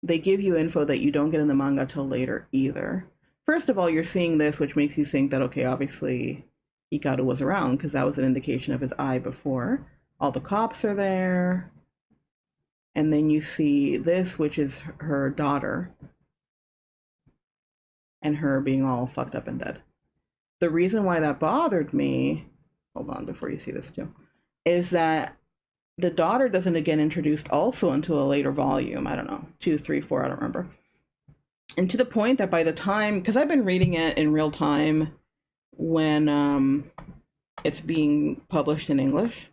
they give you info that you don't get in the manga till later either. First of all, you're seeing this, which makes you think that, okay, obviously Hikaru was around, because that was an indication of his eye before. All the cops are there. And then you see this, which is her daughter, and her being all fucked up and dead. The reason why that bothered me, hold on before you see this too, is that the daughter doesn't get introduced also until a later volume. I don't know, 2, 3, 4, I don't remember. And to the point that by the time, because I've been reading it in real time when it's being published in English.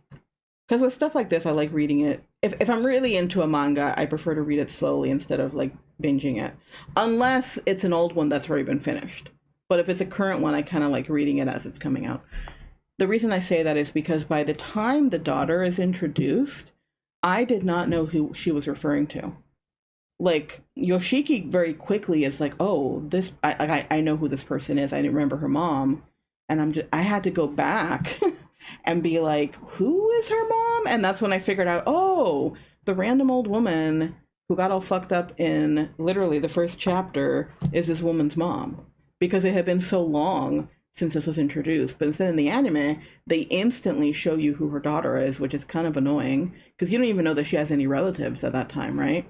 Because with stuff like this, I like reading it. If I'm really into a manga, I prefer to read it slowly instead of like binging it. Unless it's an old one that's already been finished. But if it's a current one, I kind of like reading it as it's coming out. The reason I say that is because by the time the daughter is introduced, I did not know who she was referring to. Like, Yoshiki very quickly is like, oh, this, I know who this person is. I didn't remember her mom. And I had to go back and be like, who is her mom? And that's when I figured out, oh, the random old woman who got all fucked up in literally the first chapter is this woman's mom. Because it had been so long since this was introduced. But instead in the anime, they instantly show you who her daughter is, which is kind of annoying. Because you don't even know that she has any relatives at that time, right?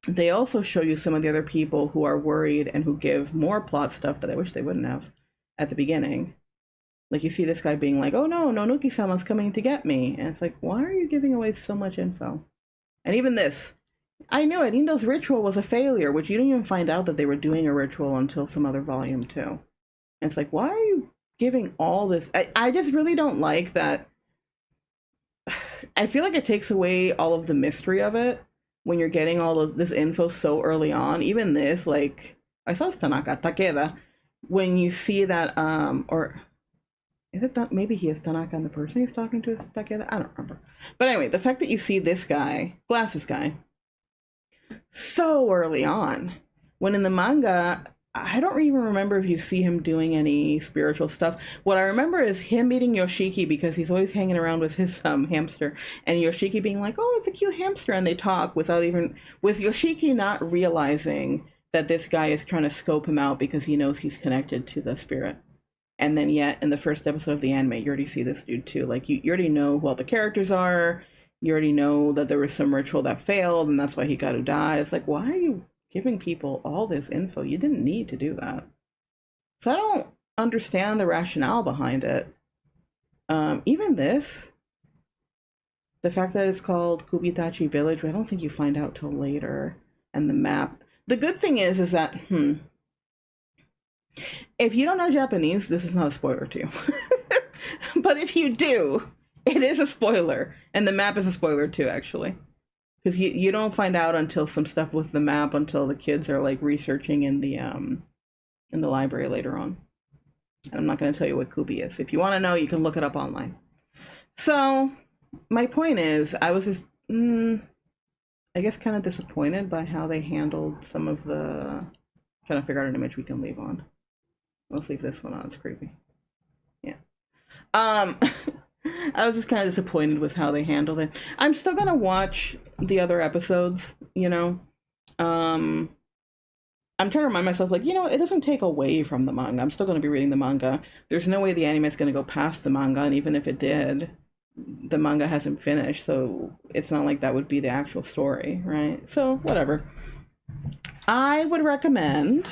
They also show you some of the other people who are worried and who give more plot stuff that I wish they wouldn't have at the beginning. Like, you see this guy being like, oh no, Nonuki-sama's coming to get me. And it's like, why are you giving away so much info? And even this, I knew it, Indo's ritual was a failure, which you didn't even find out that they were doing a ritual until some other volume too. And it's like, why are you giving all this? I just really don't like that. I feel like it takes away all of the mystery of it when you're getting all of this info so early on. Even this, like, I saw Tanaka, Takeda, when you see that, or is it that maybe he is Tanaka and the person he's talking to is Takeda? I don't remember. But anyway, the fact that you see this guy, glasses guy, so early on, when in the manga, I don't even remember if you see him doing any spiritual stuff. What I remember is him meeting Yoshiki because he's always hanging around with his hamster, and Yoshiki being like, oh, it's a cute hamster, and they talk with Yoshiki not realizing that this guy is trying to scope him out because he knows he's connected to the spirit. And then yet in the first episode of the anime, you already see this dude too. Like, you already know who all the characters are. You already know that there was some ritual that failed, and that's why Hikaru died. It's like, why are you giving people all this info? You didn't need to do that. So I don't understand the rationale behind it. Even this, the fact that it's called Kubitachi Village, I don't think you find out till later. And the map. The good thing is that, if you don't know Japanese, this is not a spoiler to you. But if you do, it is a spoiler. And the map is a spoiler too, actually. Because you don't find out until some stuff with the map, until the kids are like researching in the library later on. And I'm not going to tell you what Kubi is. If you want to know, you can look it up online. So my point is, I was just, I guess, kind of disappointed by how they handled some of the, trying to figure out an image we can leave on. Let's leave this one on. It's creepy. Yeah. I was just kind of disappointed with how they handled it. I'm still gonna watch the other episodes, you know. I'm trying to remind myself, like, you know, it doesn't take away from the manga. I'm still gonna be reading the manga. There's no way the anime is gonna go past the manga, and even if it did, the manga hasn't finished, so it's not like that would be the actual story, right? So whatever. I would recommend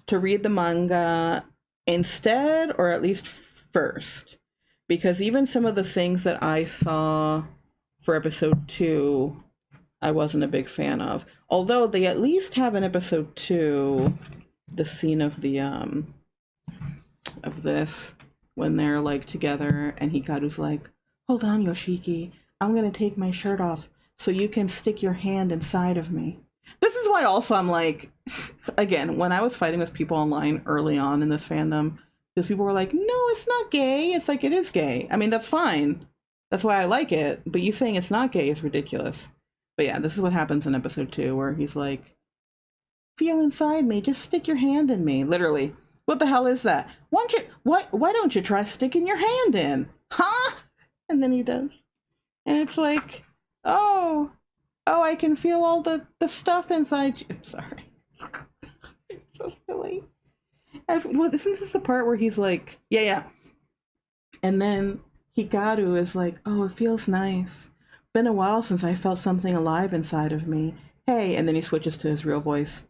to read the manga instead, or at least first, because even some of the things that I saw for episode 2, I wasn't a big fan of. Although they at least have in episode 2 the scene of the of this when they're like together and Hikaru's like, hold on, Yoshiki, I'm gonna take my shirt off so you can stick your hand inside of me. This is why also I'm like, again, when I was fighting with people online early on in this fandom, because people were like, no, it's not gay. It's like, it is gay. I mean, that's fine. That's why I like it. But you saying it's not gay is ridiculous. But yeah, this is what happens in episode 2 where he's like, feel inside me, just stick your hand in me. Literally. What the hell is that? Why don't you try sticking your hand in? Huh? And then he does. And it's like, oh, I can feel all the stuff inside you. I'm sorry. It's so silly. Well, isn't this the part where he's like, yeah. And then Hikaru is like, oh, it feels nice. Been a while since I felt something alive inside of me. Hey, and then he switches to his real voice.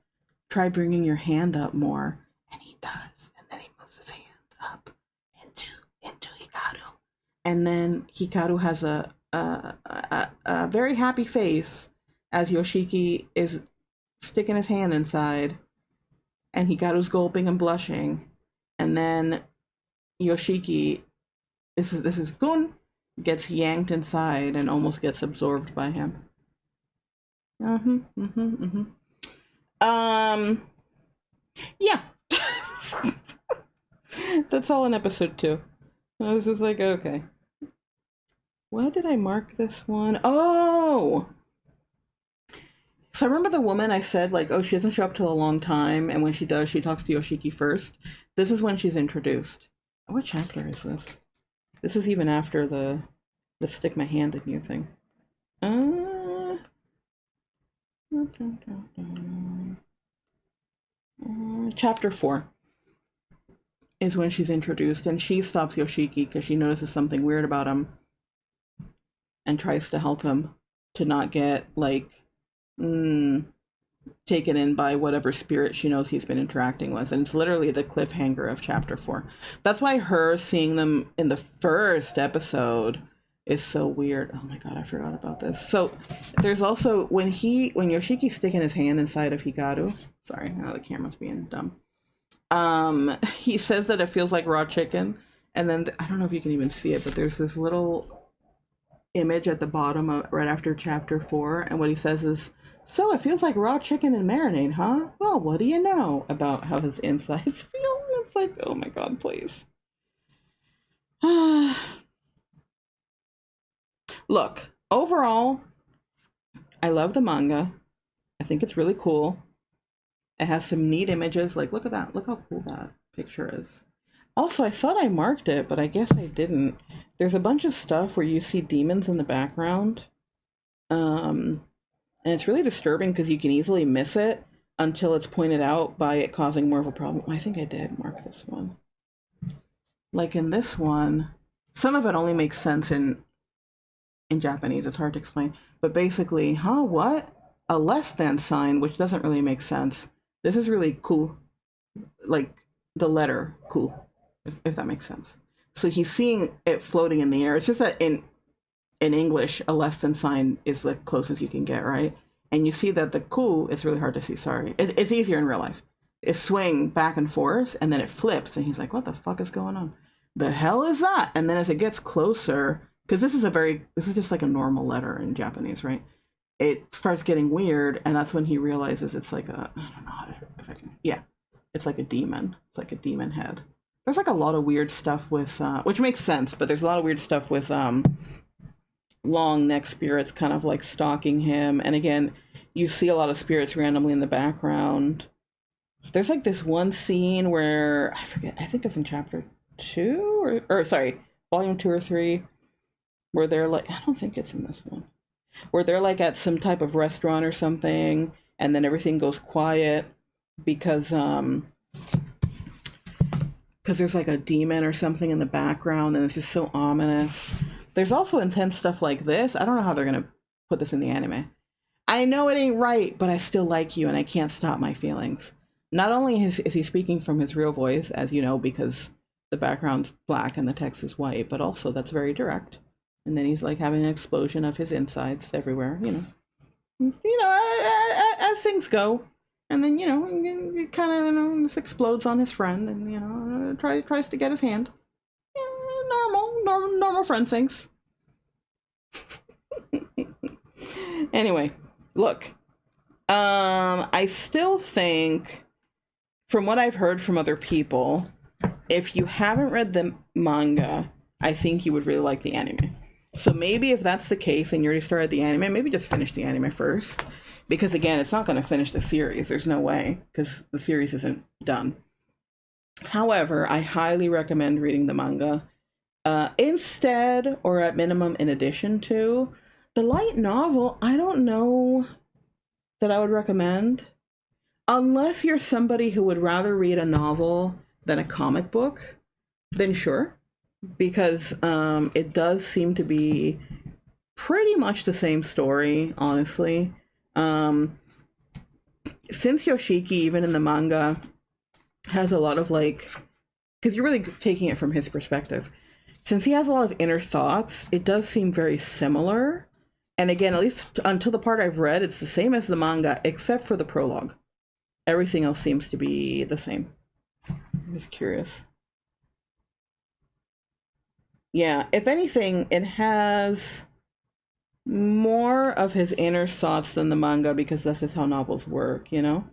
Try bringing your hand up more. And he does. And then he moves his hand up into Hikaru. And then Hikaru has a very happy face as Yoshiki is sticking his hand inside. And Hikaru's gulping and blushing. And then Yoshiki, this is Gun, gets yanked inside and almost gets absorbed by him. Yeah. That's all in episode 2. I was just like, okay. Why did I mark this one? Oh! So I remember the woman I said, like, oh, she doesn't show up till a long time, and when she does, she talks to Yoshiki first. This is when she's introduced. What chapter is this? This is even after the stick my hand in you thing. Chapter 4 is when she's introduced, and she stops Yoshiki because she notices something weird about him and tries to help him to not get, like, taken in by whatever spirit she knows he's been interacting with. And it's literally the cliffhanger of chapter 4. That's why her seeing them in the first episode is so weird. Oh my god, I forgot about this. So there's also when Yoshiki's sticking his hand inside of Hikaru, sorry, now the camera's being dumb, he says that it feels like raw chicken, and then I don't know if you can even see it, but there's this little image at the bottom of right after chapter 4, and what he says is, so it feels like raw chicken and marinade, huh? Well, what do you know about how his insides feel? It's like, oh my god, please. Look, overall, I love the manga. I think it's really cool. It has some neat images. Like, look at that. Look how cool that picture is. Also, I thought I marked it, but I guess I didn't. There's a bunch of stuff where you see demons in the background. And it's really disturbing because you can easily miss it until it's pointed out by it causing more of a problem. I think I did mark this one. Like in this one, some of it only makes sense in Japanese. It's hard to explain. But basically, what? A less than sign, which doesn't really make sense. This is really cool. Like the letter cool, if that makes sense. So he's seeing it floating in the air. It's just that in English, a less than sign is the closest you can get, right? And you see that the ku, it's really hard to see, sorry. It's easier in real life. It's swing back and forth, and then it flips, and he's like, what the fuck is going on? The hell is that? And then as it gets closer, because this is just like a normal letter in Japanese, right? It starts getting weird, and that's when he realizes it's like I don't know if I can, yeah. It's like a demon. It's like a demon head. There's like a lot of weird stuff with, which makes sense, but there's a lot of weird stuff with, long neck spirits kind of like stalking him, and again you see a lot of spirits randomly in the background. There's like this one scene where I forget, I think it's in chapter 2 or sorry, volume 2 or 3, where they're like, I don't think it's in this one, where they're like at some type of restaurant or something, and then everything goes quiet because there's like a demon or something in the background, and it's just so ominous. There's also intense stuff like this. I don't know how they're going to put this in the anime. I know it ain't right, but I still like you and I can't stop my feelings. Not only is he speaking from his real voice, as you know, because the background's black and the text is white, but also that's very direct. And then he's like having an explosion of his insides everywhere, as things go. And then, you know, it kind of, you know, just explodes on his friend and, you know, tries to get his hand. Yeah, normal friend things. Anyway, look, I still think, from what I've heard from other people, if you haven't read the manga, I think you would really like the anime. So maybe if that's the case and you already started the anime, maybe just finish the anime first. Because again, it's not going to finish the series. There's no way, because the series isn't done. However, I highly recommend reading the manga instead, or at minimum in addition to. The light novel, I don't know that I would recommend. Unless you're somebody who would rather read a novel than a comic book, then sure. Because it does seem to be pretty much the same story, honestly. Since Yoshiki, even in the manga, has a lot of like, because you're really taking it from his perspective. Since he has a lot of inner thoughts, it does seem very similar. And again, at least until the part I've read, it's the same as the manga, except for the prologue. Everything else seems to be the same. I'm just curious. Yeah, if anything, it has more of his inner thoughts than the manga, because that's just how novels work, you know?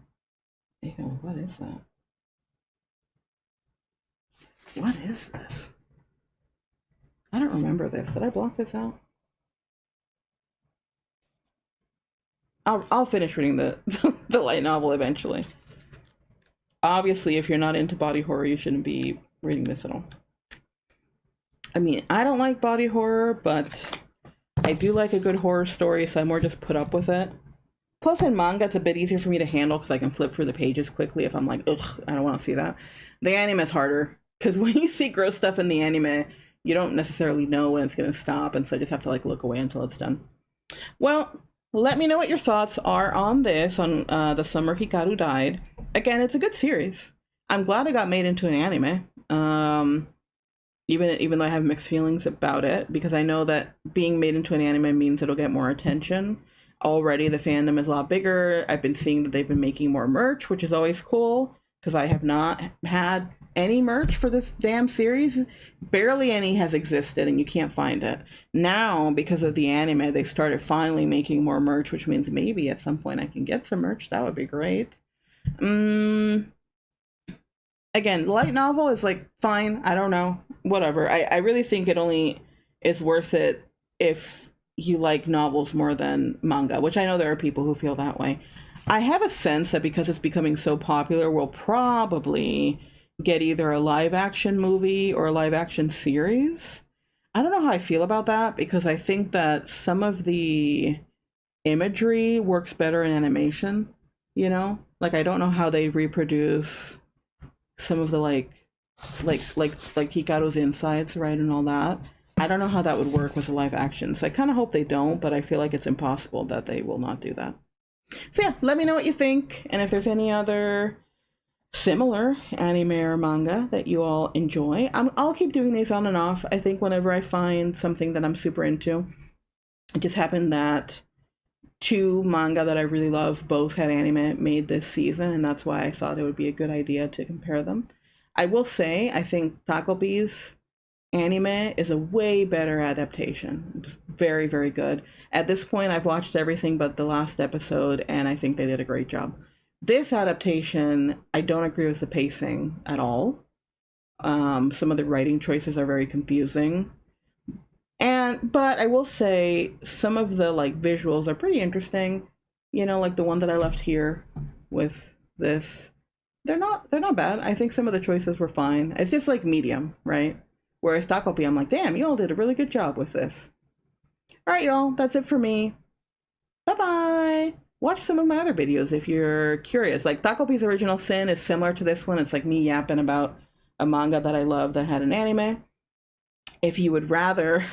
Ew, what is that? What is this? I don't remember this. Did I block this out? I'll finish reading the the light novel eventually. Obviously, if you're not into body horror, you shouldn't be reading this at all. I mean, I don't like body horror, but I do like a good horror story, so I more just put up with it. Plus, in manga, it's a bit easier for me to handle because I can flip through the pages quickly if I'm like, ugh, I don't want to see that. The anime is harder, because when you see gross stuff in the anime, you don't necessarily know when it's going to stop, and so I just have to like look away until it's done. Well, let me know what your thoughts are on this, on the summer Hikaru died. Again, it's a good series. I'm glad it got made into an anime. Even though I have mixed feelings about it, because I know that being made into an anime means it'll get more attention. Already the fandom is a lot bigger. I've been seeing that they've been making more merch, which is always cool, because I have not had any merch for this damn series. Barely any has existed, and you can't find it. Now, because of the anime, they started finally making more merch, which means maybe at some point I can get some merch. That would be great. Again, light novel is like fine. I don't know. Whatever. I really think it only is worth it if you like novels more than manga, which I know there are people who feel that way. I have a sense that because it's becoming so popular, we'll probably get either a live action movie or a live action series. I don't know how I feel about that, because I think that some of the imagery works better in animation, you know? Like, I don't know how they reproduce some of the like Hikaru's insides, right, and all that. I don't know how that would work with a live action, so I kind of hope they don't, but I feel like it's impossible that they will not do that. So yeah, let me know what you think, and if there's any other similar anime or manga that you all enjoy. I'll keep doing these on and off. I think whenever I find something that I'm super into. It just happened that two manga that I really love both had anime made this season, and that's why I thought it would be a good idea to compare them. I will say, I think Takopi's anime is a way better adaptation. Very, very good. At this point, I've watched everything but the last episode, and I think they did a great job. This adaptation, I don't agree with the pacing at all. Some of the writing choices are very confusing. But I will say some of the like visuals are pretty interesting. You know, like the one that I left here with this. They're not bad. I think some of the choices were fine. It's just like medium, right? Whereas Takopi, I'm like, damn, y'all did a really good job with this. All right, y'all, that's it for me. Bye-bye. Watch some of my other videos if you're curious. Like Takopi's Original Sin is similar to this one. It's like me yapping about a manga that I love that had an anime. If you would rather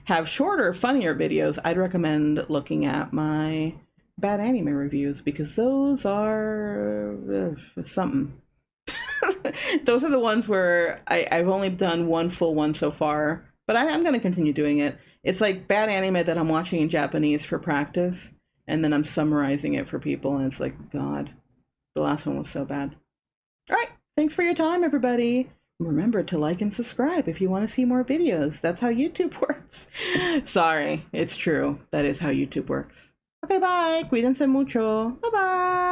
have shorter, funnier videos, I'd recommend looking at my bad anime reviews, because those are something. Those are the ones where I've only done one full one so far, but I'm going to continue doing it. It's like bad anime that I'm watching in Japanese for practice, and then I'm summarizing it for people, and it's like, God. The last one was so bad. All right, thanks for your time, everybody. Remember to like and subscribe if you want to see more videos. That's how YouTube works. Sorry, it's true. That is how YouTube works. Okay, bye. Cuídense mucho. Bye-bye.